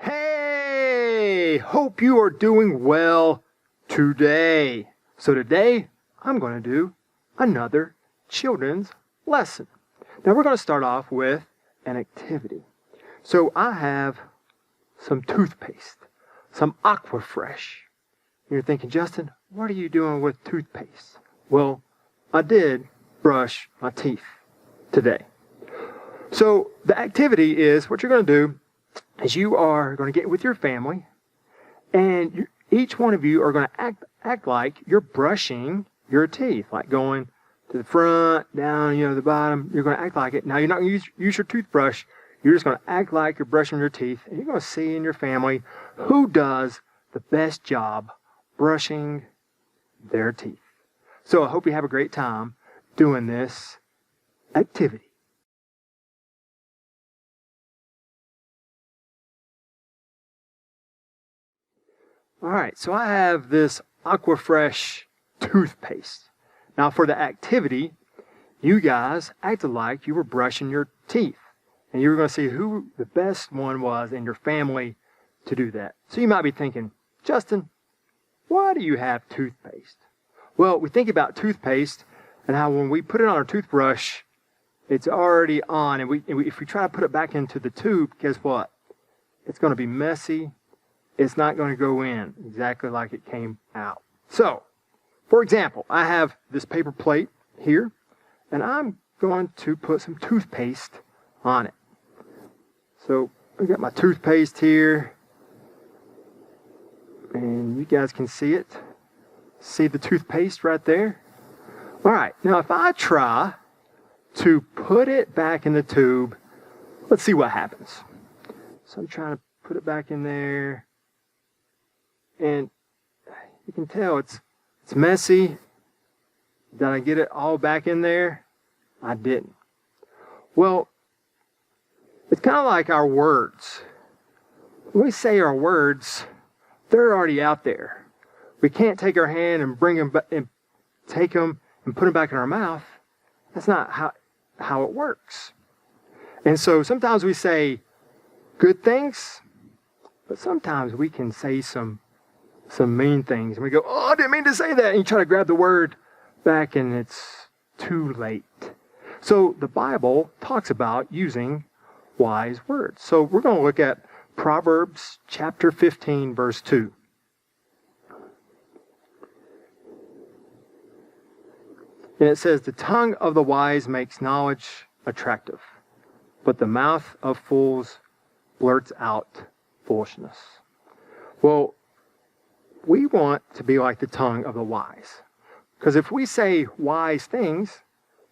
Hey, hope you are doing well today. So today I'm going to do another children's lesson. Now we're going to start off with an activity. So I have some toothpaste, some Aquafresh. You're thinking, Justin, what are you doing with toothpaste? Well, I did brush my teeth today. So the activity is, what you're going to do is you are going to get with your family, and each one of you are going to act like you're brushing your teeth, like going to the front, down, the bottom. You're going to act like it. Now, you're not going to use your toothbrush. You're just going to act like you're brushing your teeth, and you're going to see in your family who does the best job brushing their teeth. So I hope you have a great time doing this activity. All right, so I have this Aquafresh toothpaste. Now for the activity, you guys acted like you were brushing your teeth. And you were going to see who the best one was in your family to do that. So you might be thinking, Justin, why do you have toothpaste? Well, we think about toothpaste and how when we put it on our toothbrush, it's already on. And if we try to put it back into the tube, guess what? It's going to be messy. It's not going to go in exactly like it came out. So, for example, I have this paper plate here, and I'm going to put some toothpaste on it. So, I got my toothpaste here, and you guys can see it. See the toothpaste right there? All right, now if I try to put it back in the tube, let's see what happens. So I'm trying to put it back in there. And you can tell it's messy. Did I get it all back in there? I didn't. Well, it's kind of like our words. When we say our words, they're already out there. We can't take our hand and bring them and take them and put them back in our mouth. That's not how it works. And so sometimes we say good things, but sometimes we can say some mean things. And we go, oh, I didn't mean to say that. And you try to grab the word back and it's too late. So the Bible talks about using wise words. So we're going to look at Proverbs chapter 15, verse 2. And it says, the tongue of the wise makes knowledge attractive, but the mouth of fools blurts out foolishness. Well, we want to be like the tongue of the wise. Because if we say wise things,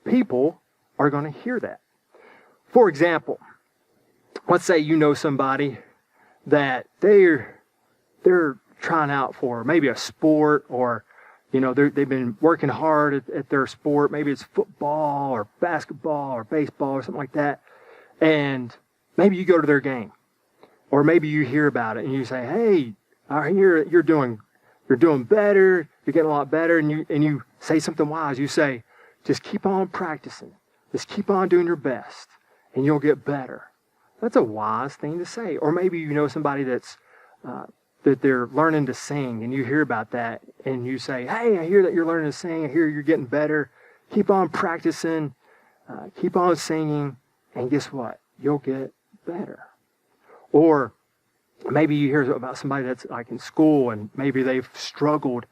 people are going to hear that. For example, let's say you know somebody that they're trying out for maybe a sport, or they've been working hard at their sport. Maybe it's football or basketball or baseball or something like that. And maybe you go to their game, or maybe you hear about it and you say, hey, I hear you're doing better. You're getting a lot better, and you say something wise. You say, just keep on practicing. Just keep on doing your best, and you'll get better. That's a wise thing to say. Or maybe you know somebody that they're learning to sing, and you hear about that, and you say, hey, I hear that you're learning to sing. I hear you're getting better. Keep on practicing. Keep on singing, and guess what? You'll get better. Or maybe you hear about somebody that's like in school, and maybe they've struggled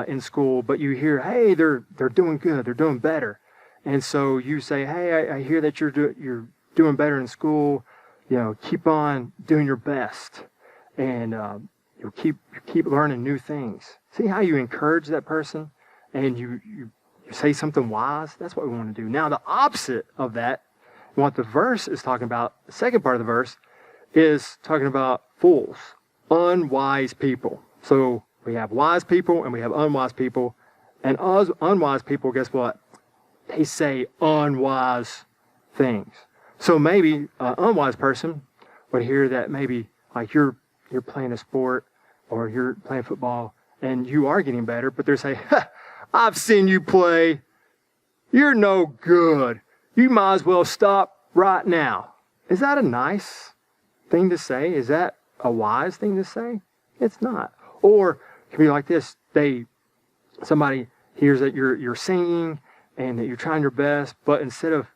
in school, but you hear, hey, they're doing good, they're doing better. And so you say, hey, I hear that you're doing better in school. Keep on doing your best, and you keep learning new things. See how you encourage that person, and you say something wise? That's what we want to do. Now, the opposite of that, what the verse is talking about, the second part of the verse, is talking about fools, unwise people. So we have wise people and we have unwise people. And us unwise people, guess what? They say unwise things. So maybe an unwise person would hear that maybe like you're playing a sport or you're playing football and you are getting better, but they're saying, I've seen you play. You're no good. You might as well stop right now. Is that a nice thing to say? Is that a wise thing to say? It's not. Or it can be like this. Somebody hears that you're singing and that you're trying your best, but instead of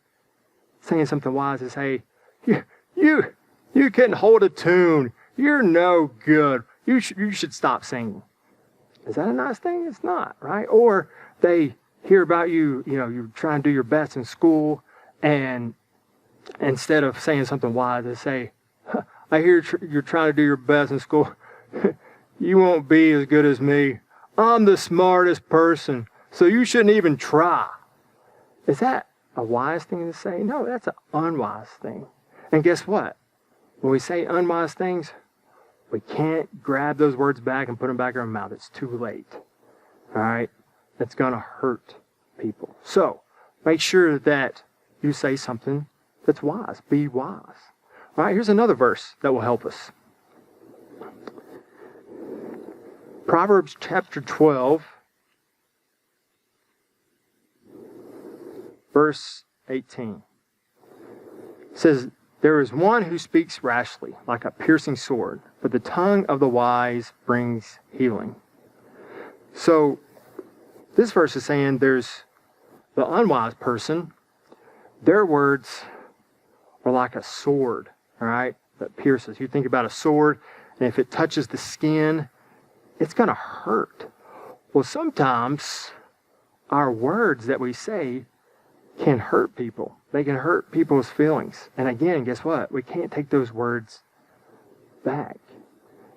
saying something wise, they say, you couldn't hold a tune. You're no good. You should stop singing. Is that a nice thing? It's not, right? Or they hear about you're trying to do your best in school, and instead of saying something wise, they say, I hear you're trying to do your best in school. You won't be as good as me. I'm the smartest person, so you shouldn't even try. Is that a wise thing to say? No, that's an unwise thing. And guess what? When we say unwise things, we can't grab those words back and put them back in our mouth. It's too late. All right? It's going to hurt people. So, make sure that you say something that's wise. Be wise. All right, here's another verse that will help us. Proverbs chapter 12, verse 18. It says, there is one who speaks rashly, like a piercing sword, but the tongue of the wise brings healing. So, this verse is saying there's the unwise person, their words are like a sword, all right, that pierces. You think about a sword, and if it touches the skin, it's going to hurt. Well, sometimes our words that we say can hurt people. They can hurt people's feelings. And again, guess what? We can't take those words back.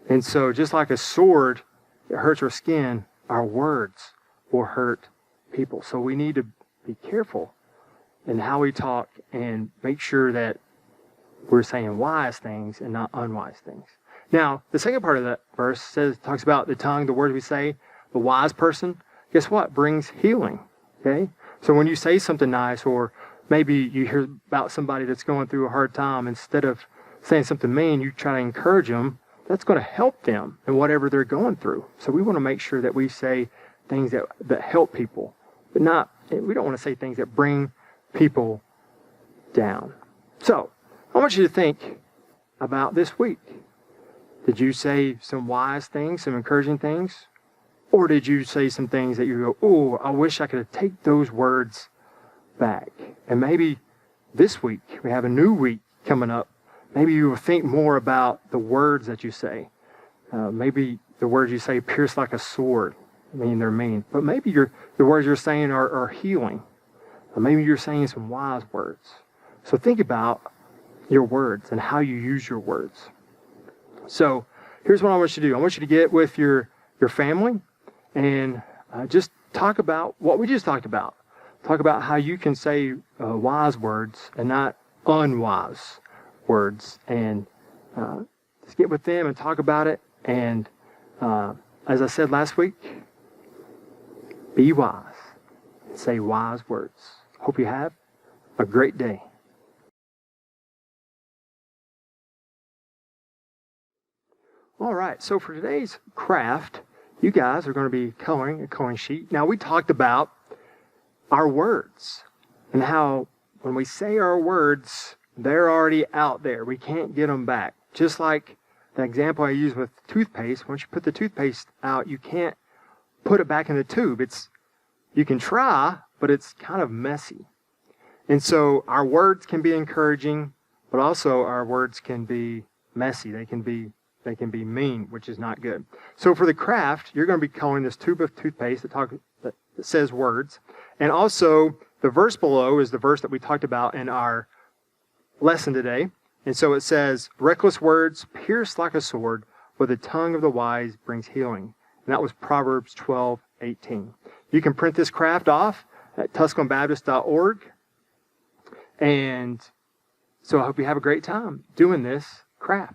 And so just like a sword that hurts our skin, our words will hurt people. So we need to be careful in how we talk and make sure that we're saying wise things and not unwise things. Now, the second part of that verse talks about the tongue, the words we say. The wise person, guess what? Brings healing. Okay? So when you say something nice, or maybe you hear about somebody that's going through a hard time, instead of saying something mean, you try to encourage them. That's going to help them in whatever they're going through. So we want to make sure that we say things that help people, but we don't want to say things that bring people down. So I want you to think about this week. Did you say some wise things, some encouraging things? Or did you say some things that you go, oh, I wish I could take those words back? And maybe this week, we have a new week coming up. Maybe you will think more about the words that you say. Maybe the words you say pierce like a sword. I mean, they're mean. But maybe the words you're saying are healing. Or maybe you're saying some wise words. So think about your words and how you use your words. So here's what I want you to do. I want you to get with your family and just talk about what we just talked about. Talk about how you can say wise words and not unwise words. And just get with them and talk about it. And as I said last week, be wise. Say wise words. Hope you have a great day. All right, so for today's craft, you guys are going to be coloring a coloring sheet. Now, we talked about our words and how when we say our words, they're already out there. We can't get them back. Just like the example I used with toothpaste, once you put the toothpaste out, you can't put it back in the tube. You can try, but it's kind of messy. And so our words can be encouraging, but also our words can be messy. They can be mean, which is not good. So for the craft, you're going to be coloring this tube of toothpaste that says words. And also, the verse below is the verse that we talked about in our lesson today. And so it says, reckless words pierce like a sword, but the tongue of the wise brings healing. And that was Proverbs 12:18. You can print this craft off at TusculumBaptist.org. And so I hope you have a great time doing this craft.